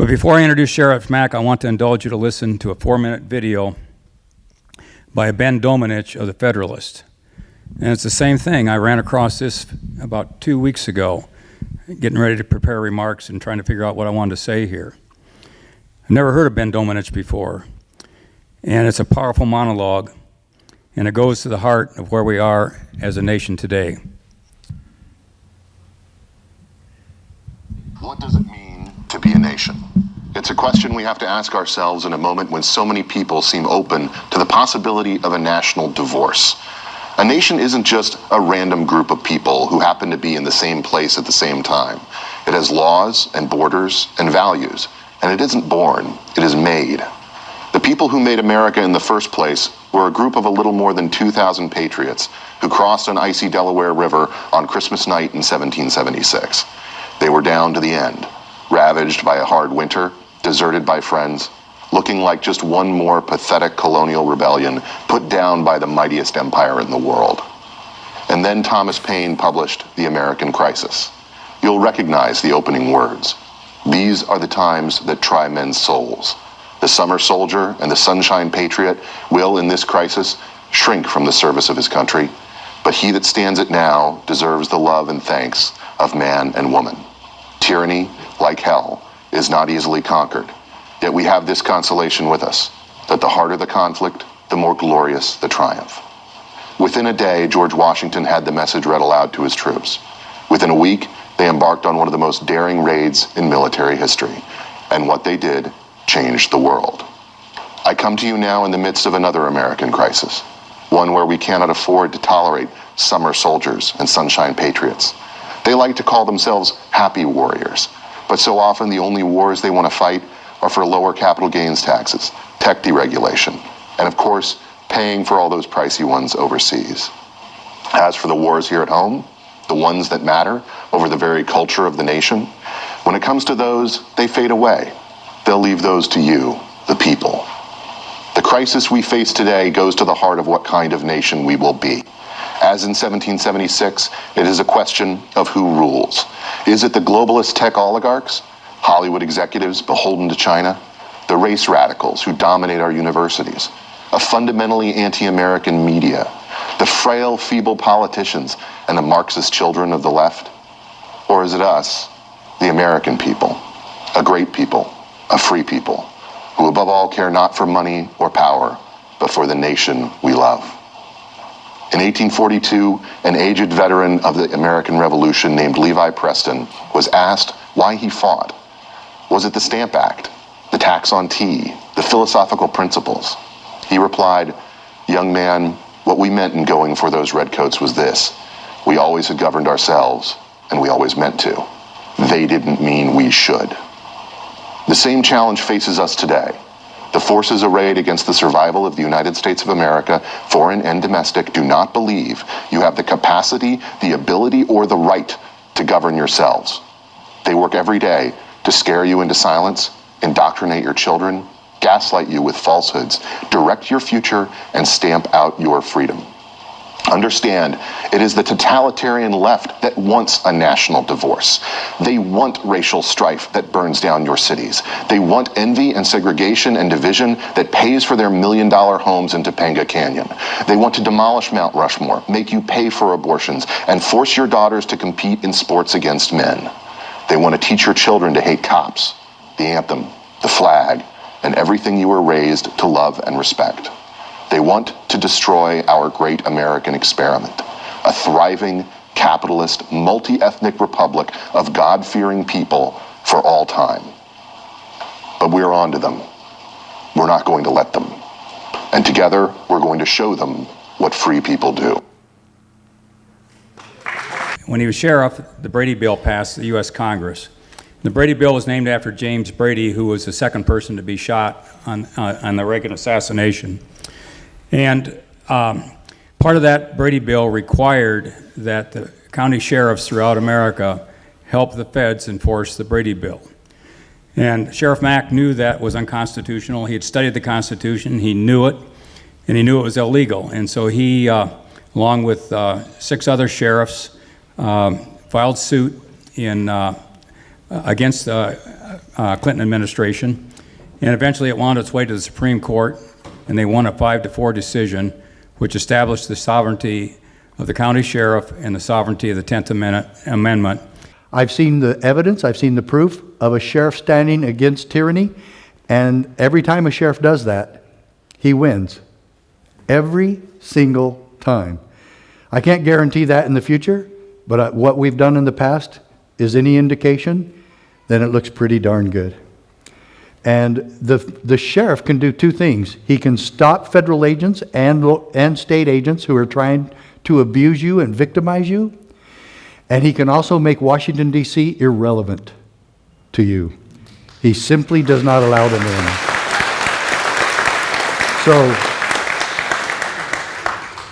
But before I introduce Sheriff Mack, I want to indulge you to listen to a 4-minute video by Ben Domenech of the Federalist. And it's the same thing. I ran across this about 2 weeks ago, getting ready to prepare remarks and trying to figure out what I wanted to say here. I've never heard of Ben Domenech before, and it's a powerful monologue, and it goes to the heart of where we are as a nation today. What does it mean to be a nation? It's a question we have to ask ourselves in a moment when so many people seem open to the possibility of a national divorce. A nation isn't just a random group of people who happen to be in the same place at the same time. It has laws and borders and values, and it isn't born, it is made. The people who made America in the first place were a group of a little more than 2,000 patriots who crossed an icy Delaware River on Christmas night in 1776. They were down to the end, ravaged by a hard winter, deserted by friends, looking like just one more pathetic colonial rebellion put down by the mightiest empire in the world. And then Thomas Paine published The American Crisis. You'll recognize the opening words. These are the times that try men's souls. The summer soldier and the sunshine patriot will, in this crisis, shrink from the service of his country, but he that stands it now deserves the love and thanks of man and woman. Tyranny, like hell, is not easily conquered. Yet we have this consolation with us, that the harder the conflict, the more glorious the triumph. Within a day, George Washington had the message read aloud to his troops. Within a week, they embarked on one of the most daring raids in military history, and what they did changed the world. I come to you now in the midst of another American crisis, one where we cannot afford to tolerate summer soldiers and sunshine patriots. They like to call themselves happy warriors, but so often the only wars they want to fight are for lower capital gains taxes, tech deregulation, and of course, paying for all those pricey ones overseas. As for the wars here at home, the ones that matter over the very culture of the nation, when it comes to those, they fade away. They'll leave those to you, the people. The crisis we face today goes to the heart of what kind of nation we will be. As in 1776, it is a question of who rules. Is it the globalist tech oligarchs, Hollywood executives beholden to China, the race radicals who dominate our universities, a fundamentally anti-American media, the frail, feeble politicians, and the Marxist children of the left? Or is it us, the American people, a great people, a free people, who above all care not for money or power, but for the nation we love? In 1842, an aged veteran of the American Revolution named Levi Preston was asked why he fought. Was it the Stamp Act, the tax on tea, the philosophical principles? He replied, "Young man, what we meant in going for those redcoats was this. We always had governed ourselves, and we always meant to. They didn't mean we should." The same challenge faces us today. The forces arrayed against the survival of the United States of America, foreign and domestic, do not believe you have the capacity, the ability, or the right to govern yourselves. They work every day to scare you into silence, indoctrinate your children, gaslight you with falsehoods, direct your future, and stamp out your freedom. Understand, it is the totalitarian left that wants a national divorce. They want racial strife that burns down your cities. They want envy and segregation and division that pays for their $1-million homes in Topanga Canyon. They want to demolish Mount Rushmore, make you pay for abortions, and force your daughters to compete in sports against men. They want to teach your children to hate cops, the anthem, the flag, and everything you were raised to love and respect. They want to destroy our great American experiment, a thriving, capitalist, multi-ethnic republic of God-fearing people for all time. But we're on to them. We're not going to let them. And together, we're going to show them what free people do. When he was sheriff, the Brady Bill passed the U.S. Congress. The Brady Bill was named after James Brady, who was the second person to be shot on the Reagan assassination. And part of that Brady Bill required that the county sheriffs throughout America help the feds enforce the Brady Bill. And Sheriff Mack knew that was unconstitutional. He had studied the Constitution, he knew it, and he knew it was illegal. And so he, along with 6 other sheriffs, filed suit against Clinton administration, and eventually it wound its way to the Supreme Court, and they won a 5-4 decision, which established the sovereignty of the county sheriff and the sovereignty of the 10th Amendment. I've seen the evidence, I've seen the proof of a sheriff standing against tyranny, and every time a sheriff does that, he wins. Every single time. I can't guarantee that in the future, but what we've done in the past is any indication, then it looks pretty darn good. And the sheriff can do two things. He can stop federal agents and state agents who are trying to abuse you and victimize you. And he can also make Washington, D.C. irrelevant to you. He simply does not allow them in. So,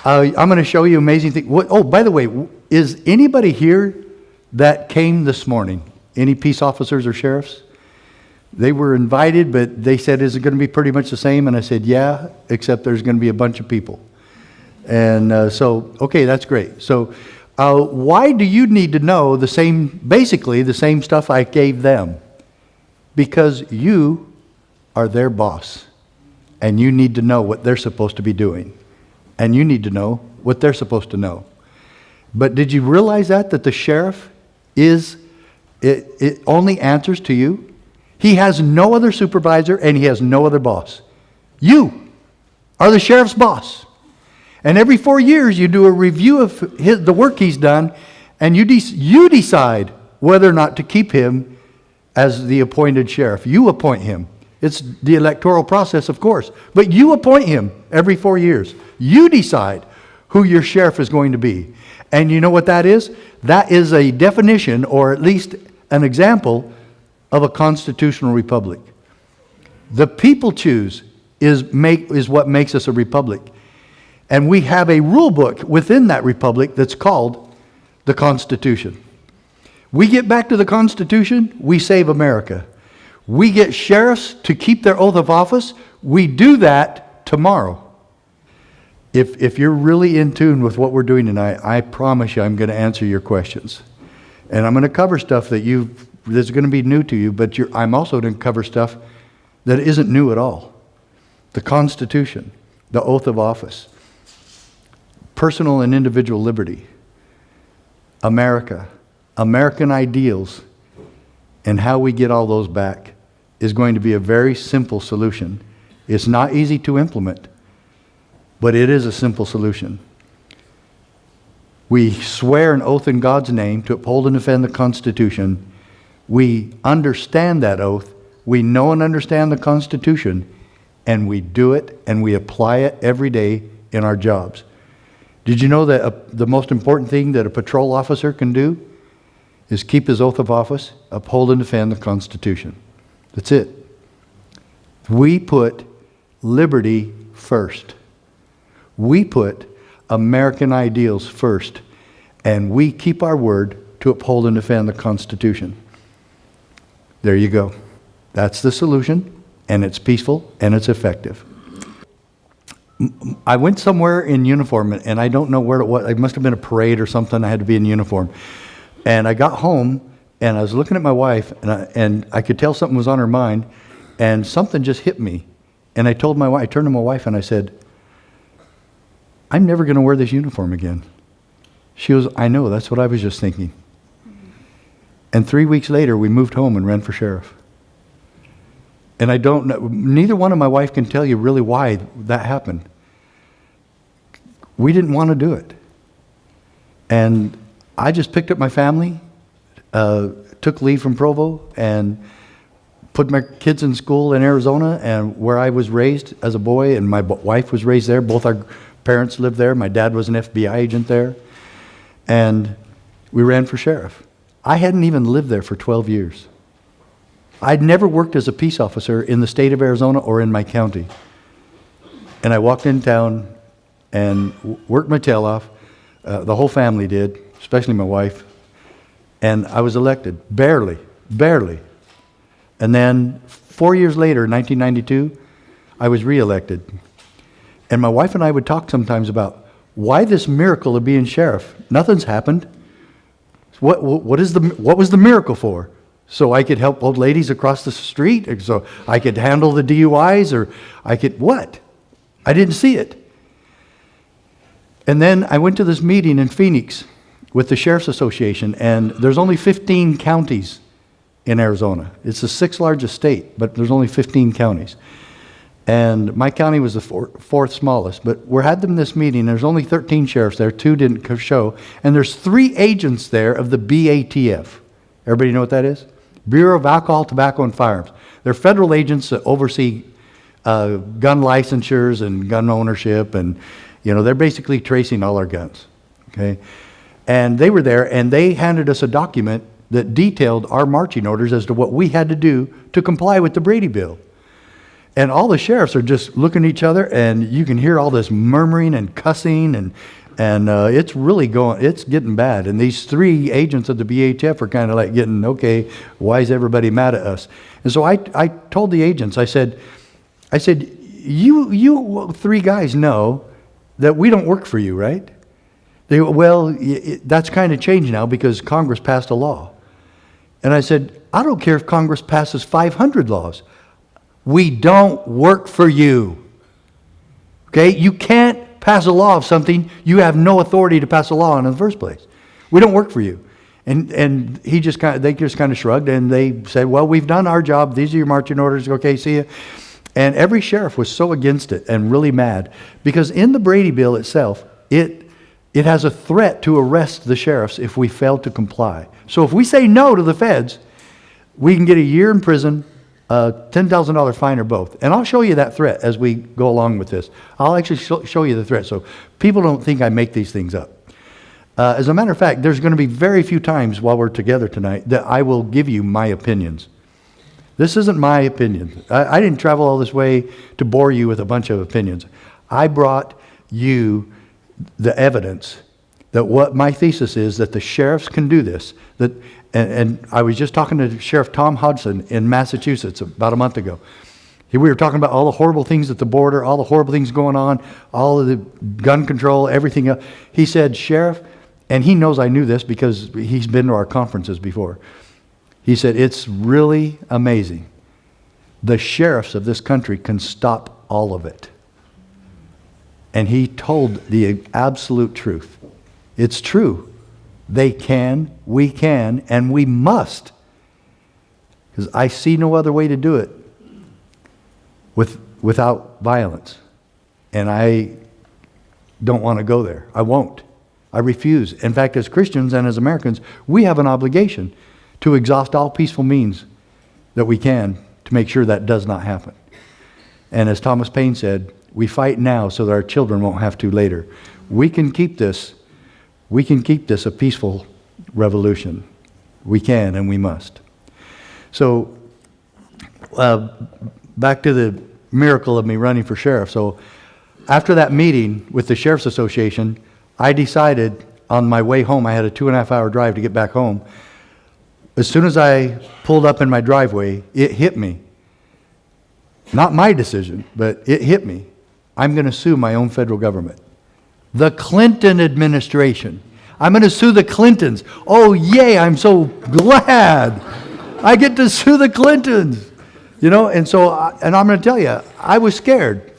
I'm going to show you amazing things. Oh, by the way, is anybody here that came this morning? Any peace officers or sheriffs? They were invited, but they said, is it going to be pretty much the same? And I said, yeah, except there's going to be a bunch of people. And so, okay, that's great. So why do you need to know basically the same stuff I gave them? Because you are their boss, and you need to know what they're supposed to be doing. And you need to know what they're supposed to know. But did you realize that the sheriff it only answers to you? He has no other supervisor and he has no other boss. You are the sheriff's boss. And every 4 years you do a review of the work he's done, and you decide whether or not to keep him as the appointed sheriff. You appoint him. It's the electoral process, of course, but you appoint him every 4 years. You decide who your sheriff is going to be. And you know what that is? That is a definition, or at least an example, of a constitutional republic. The people choose is what makes us a republic. And we have a rule book within that republic that's called the Constitution. We get back to the Constitution, we save America. We get sheriffs to keep their oath of office, we do that tomorrow. If you're really in tune with what we're doing tonight, I promise you I'm going to answer your questions. And I'm going to cover stuff that's going to be new to you, but I'm also going to cover stuff that isn't new at all. The Constitution, the oath of office, personal and individual liberty, America, American ideals, and how we get all those back is going to be a very simple solution. It's not easy to implement, but it is a simple solution. We swear an oath in God's name to uphold and defend the Constitution. We understand that oath. We know and understand the Constitution, and we do it and we apply it every day in our jobs. Did you know that the most important thing that a patrol officer can do is keep his oath of office, uphold and defend the Constitution? That's it. We put liberty first. We put American ideals first, and we keep our word to uphold and defend the Constitution. There you go. That's the solution, and it's peaceful, and it's effective. I went somewhere in uniform, and I don't know where it was. It must have been a parade or something. I had to be in uniform. And I got home, and I was looking at my wife, and I could tell something was on her mind, and something just hit me. And I turned to my wife, and I said, I'm never going to wear this uniform again. She goes, I know, that's what I was just thinking. And 3 weeks later, we moved home and ran for sheriff. And I don't know, neither one of my wife can tell you really why that happened. We didn't want to do it. And I just picked up my family, took leave from Provo, and put my kids in school in Arizona, and where I was raised as a boy, and my wife was raised there. Both our parents lived there. My dad was an FBI agent there. And we ran for sheriff. I hadn't even lived there for 12 years. I'd never worked as a peace officer in the state of Arizona or in my county. And I walked in town and worked my tail off. The whole family did, especially my wife. And I was elected, barely. And then 4 years later, in 1992, I was reelected. And my wife and I would talk sometimes about why this miracle of being sheriff. Nothing's happened. What was the miracle for? so I could help old ladies across the street, so I could handle the DUIs, or I could what? I didn't see it. And then I went to this meeting in Phoenix with the Sheriff's Association, and there's only 15 counties in Arizona. It's the sixth largest state, but there's only 15 counties. And my county was the fourth smallest, but we had them this meeting. There's only 13 sheriffs there, 2 didn't show, and there's 3 agents there of the BATF. Everybody know what that is? Bureau of Alcohol, Tobacco, and Firearms. They're federal agents that oversee gun licensures and gun ownership, and they're basically tracing all our guns. Okay, and they were there, and they handed us a document that detailed our marching orders as to what we had to do to comply with the Brady Bill. And all the sheriffs are just looking at each other, and you can hear all this murmuring and cussing, and it's really it's getting bad. And these 3 agents of the BHF are kind of like getting, okay, why is everybody mad at us? And so I told the agents, I said, you 3 guys know that we don't work for you, right? They go, well, that's kind of changed now because Congress passed a law. And I said, I don't care if Congress passes 500 laws. We don't work for you. Okay? You can't pass a law of something you have no authority to pass a law on in the first place. We don't work for you. And they just kind of shrugged, and they said, well, we've done our job. These are your marching orders. Okay, see ya. And every sheriff was so against it and really mad because in the Brady Bill itself, it has a threat to arrest the sheriffs if we fail to comply. So if we say no to the feds, we can get a year in prison, $10,000 fine, or both. And I'll show you that threat as we go along with this. I'll actually show you the threat so people don't think I make these things up. As a matter of fact, there's going to be very few times while we're together tonight that I will give you my opinions. This isn't my opinion. I didn't travel all this way to bore you with a bunch of opinions. I brought you the evidence that what my thesis is, that the sheriffs can do this. And I was just talking to Sheriff Tom Hodgson in Massachusetts about a month ago. We were talking about all the horrible things at the border, all the horrible things going on, all of the gun control, everything else. He said, Sheriff, and he knows I knew this because he's been to our conferences before. He said, it's really amazing. The sheriffs of this country can stop all of it. And he told the absolute truth. It's true. They can, we can, and we must. Because I see no other way to do it without violence. And I don't want to go there. I won't. I refuse. In fact, as Christians and as Americans, we have an obligation to exhaust all peaceful means that we can to make sure that does not happen. And as Thomas Paine said, we fight now so that our children won't have to later. We can keep this a peaceful revolution. We can and we must. So, back to the miracle of me running for sheriff. So, after that meeting with the Sheriff's Association, I decided on my way home, I had a 2.5 hour drive to get back home. As soon as I pulled up in my driveway, it hit me. Not my decision, but it hit me. I'm going to sue my own federal government. The Clinton administration. I'm going to sue the Clintons. Oh, yay, I'm so glad. I get to sue the Clintons. And so, and I'm going to tell you, I was scared.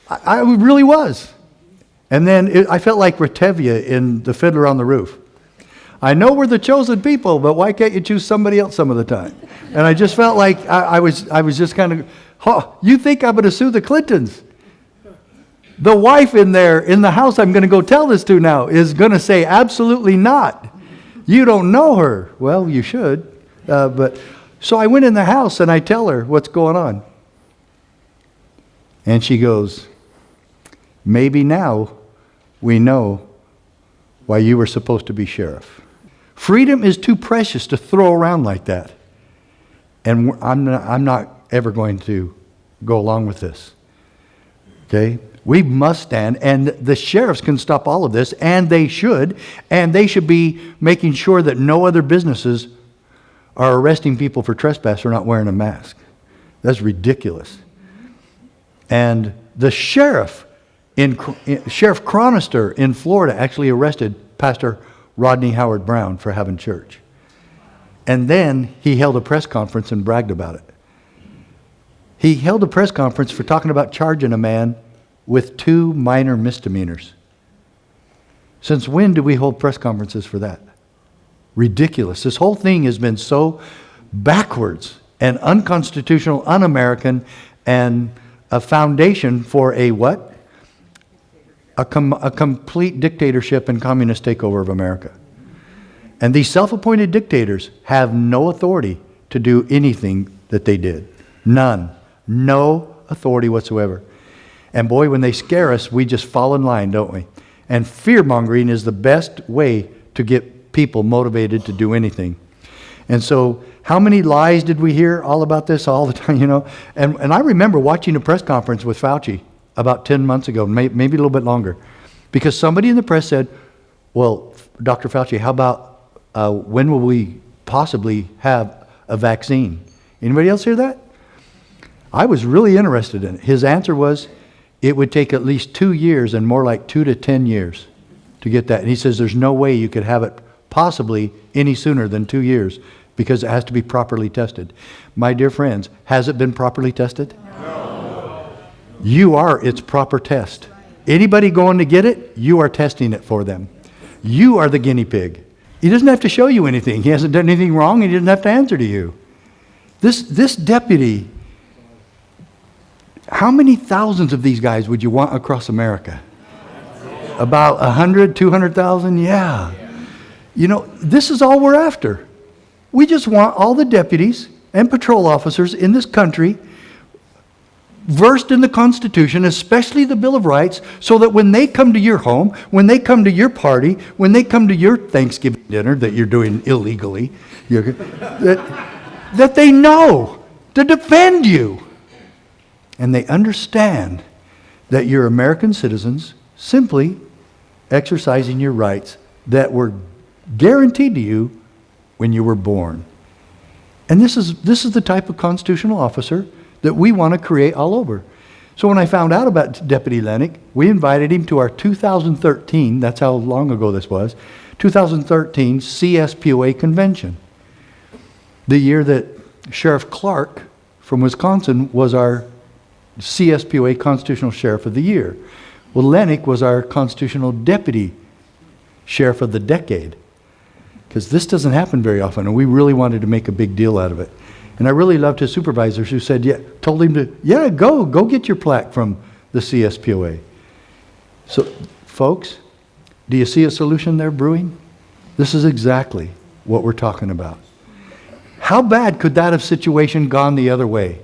I really was. And then I felt like Ratevia in The Fiddler on the Roof. I know we're the chosen people, but why can't you choose somebody else some of the time? And I just felt like I was just kind of, you think I'm going to sue the Clintons? The wife in the house I'm going to go tell this to now is going to say, absolutely not. You don't know her. Well, you should. So I went in the house and I tell her what's going on. And she goes, maybe now we know why you were supposed to be sheriff. Freedom is too precious to throw around like that. And I'm not ever going to go along with this. Okay? We must stand, and the sheriffs can stop all of this, and they should be making sure that no other businesses are arresting people for trespass for not wearing a mask. That's ridiculous. And the sheriff, Sheriff Chronister in Florida actually arrested Pastor Rodney Howard Brown for having church. And then he held a press conference and bragged about it. He held a press conference for talking about charging a man with 2 minor misdemeanors. Since when do we hold press conferences for that? Ridiculous. This whole thing has been so backwards and unconstitutional, un-American, and a foundation for a what? A complete dictatorship and communist takeover of America. And these self-appointed dictators have no authority to do anything that they did. None. No authority whatsoever. And boy, when they scare us, we just fall in line, don't we? And fear-mongering is the best way to get people motivated to do anything. And so, how many lies did we hear all about this all the time, you know? And I remember watching a press conference with Fauci about 10 months ago, maybe a little bit longer. Because somebody in the press said, well, Dr. Fauci, how about when will we possibly have a vaccine? Anybody else hear that? I was really interested in it. His answer was, it would take at least 2 years and more like 2 to 10 years to get that. And he says there's no way you could have it possibly any sooner than 2 years because it has to be properly tested. My dear friends, has it been properly tested? No. You are its proper test. Anybody going to get it, you are testing it for them. You are the guinea pig. He doesn't have to show you anything. He hasn't done anything wrong, and he doesn't have to answer to you. This deputy, how many thousands of these guys would you want across America? About 100, 200,000? Yeah. You know, this is all we're after. We just want all the deputies and patrol officers in this country versed in the Constitution, especially the Bill of Rights, so that when they come to your home, when they come to your party, when they come to your Thanksgiving dinner that you're doing illegally, that they know to defend you. And they understand that you're American citizens simply exercising your rights that were guaranteed to you when you were born. And this is the type of constitutional officer that we want to create all over. So when I found out about Deputy Lennick, we invited him to our 2013, that's how long ago this was, 2013 CSPOA convention. The year that Sheriff Clark from Wisconsin was our CSPOA Constitutional Sheriff of the Year. Well, Lennick was our Constitutional Deputy Sheriff of the Decade. Because this doesn't happen very often, and we really wanted to make a big deal out of it. And I really loved his supervisors who said, told him to, go get your plaque from the CSPOA. So, folks, do you see a solution there brewing? This is exactly what we're talking about. How bad could that have situation gone the other way?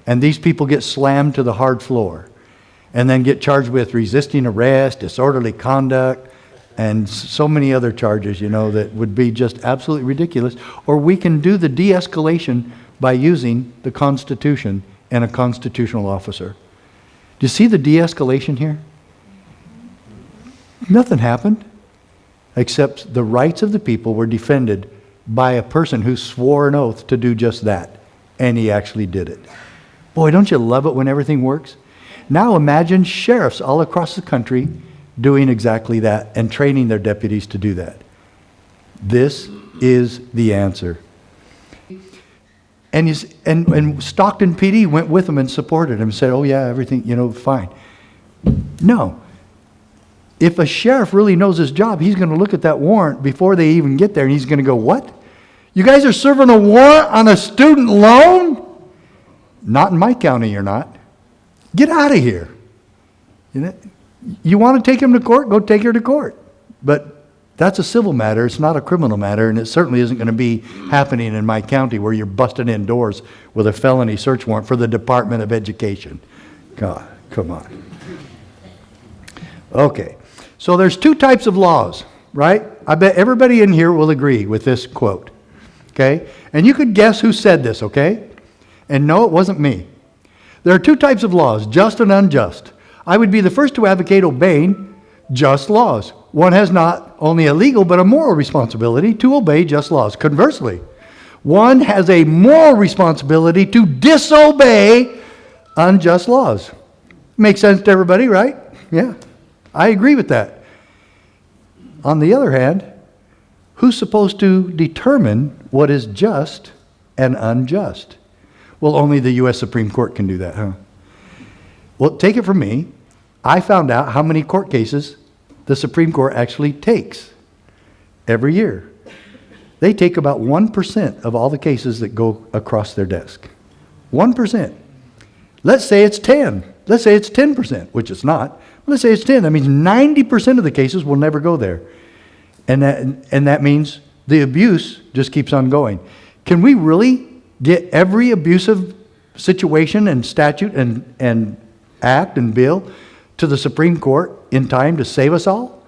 And these people get slammed to the hard floor and then get charged with resisting arrest, disorderly conduct, and so many other charges, that would be just absolutely ridiculous. Or we can do the de-escalation by using the Constitution and a constitutional officer. Do you see the de-escalation here? Nothing happened, except the rights of the people were defended by a person who swore an oath to do just that, and he actually did it. Boy, don't you love it when everything works? Now imagine sheriffs all across the country doing exactly that and training their deputies to do that. This is the answer. And Stockton PD went with him and supported him and said, oh yeah, everything, fine. No. If a sheriff really knows his job, he's going to look at that warrant before they even get there and he's going to go, what? You guys are serving a warrant on a student loan? Not in my county, you're not. Get out of here. You want to take him to court? Go take her to court. But that's a civil matter. It's not a criminal matter, and it certainly isn't going to be happening in my county where you're busting in doors with a felony search warrant for the Department of Education. God, come on. Okay, so there's 2 types of laws, right? I bet everybody in here will agree with this quote, okay? And you could guess who said this, okay? And no, it wasn't me. There are 2 types of laws, just and unjust. I would be the first to advocate obeying just laws. One has not only a legal but a moral responsibility to obey just laws. Conversely, one has a moral responsibility to disobey unjust laws. Makes sense to everybody, right? Yeah, I agree with that. On the other hand, Who's supposed to determine what is just and unjust? Well, only the U.S. Supreme Court can do that, huh? Well, take it from me. I found out how many court cases the Supreme Court actually takes every year. They take about 1% of all the cases that go across their desk. 1%. Let's say it's 10. Let's say it's 10%, which it's not. Let's say it's 10. That means 90% of the cases will never go there. And that means the abuse just keeps on going. Can we really get every abusive situation and statute and act and bill to the Supreme Court in time to save us all?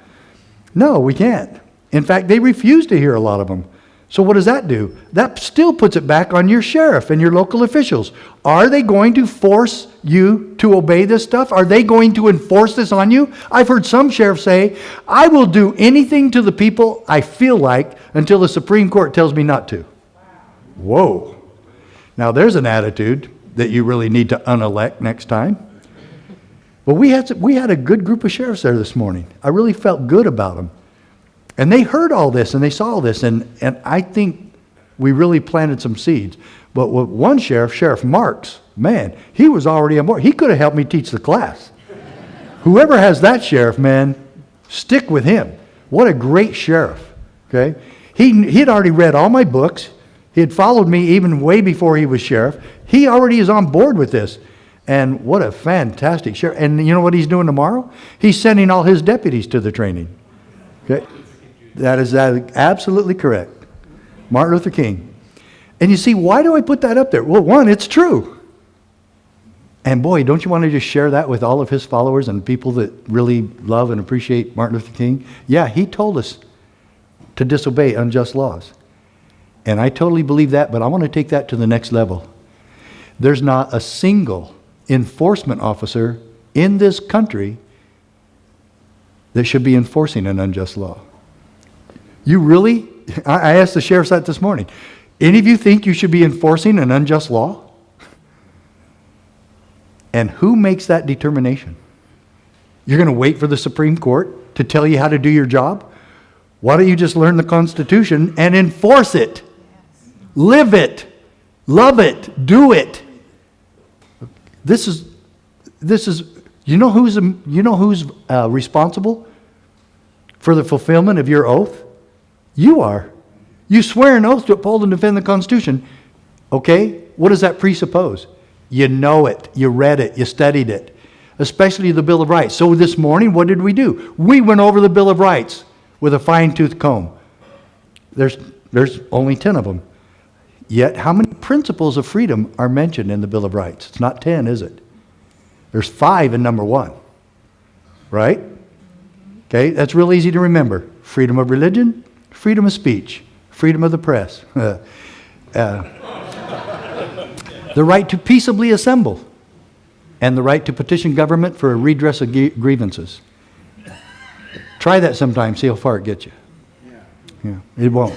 No, we can't. In fact, they refuse to hear a lot of them. So what does that do? That still puts it back on your sheriff and your local officials. Are they going to force you to obey this stuff? Are they going to enforce this on you? I've heard some sheriffs say, I will do anything to the people I feel like until the Supreme Court tells me not to. Whoa. Now there's an attitude that you really need to unelect next time. But we had a good group of sheriffs there this morning. I really felt good about them. And they heard all this and they saw all this, and I think we really planted some seeds. But with one sheriff, Sheriff Marks, man, he was already on board. He could have helped me teach the class. Whoever has that sheriff, man, stick with him. What a great sheriff, okay? He had already read all my books. He had followed me even way before he was sheriff. He already is on board with this. And what a fantastic sheriff. And you know what he's doing tomorrow? He's sending all his deputies to the training, okay? That is absolutely correct. Martin Luther King. And you see, why do I put that up there? Well, one, it's true. And boy, don't you want to just share that with all of his followers and people that really love and appreciate Martin Luther King? Yeah, he told us to disobey unjust laws. And I totally believe that, but I want to take that to the next level. There's not a single enforcement officer in this country that should be enforcing an unjust law. You really? I asked the sheriffs that this morning. Any of you think you should be enforcing an unjust law? And who makes that determination? You're going to wait for the Supreme Court to tell you how to do your job? Why don't you just learn the Constitution and enforce it? Live it. Love it. Do it. This is, you know who's responsible for the fulfillment of your oath? You are. You swear an oath to uphold and defend the Constitution. Okay? What does that presuppose? You know it. You read it. You studied it. Especially the Bill of Rights. So this morning, what did we do? We went over the Bill of Rights with a fine-tooth comb. There's only 10 of them. Yet, how many principles of freedom are mentioned in the Bill of Rights? It's not 10, is it? There's 5 in number 1. Right? Okay? That's real easy to remember. Freedom of religion, freedom of speech, freedom of the press, the right to peaceably assemble, and the right to petition government for a redress of grievances. Try that sometime, see how far it gets you. Yeah, it won't.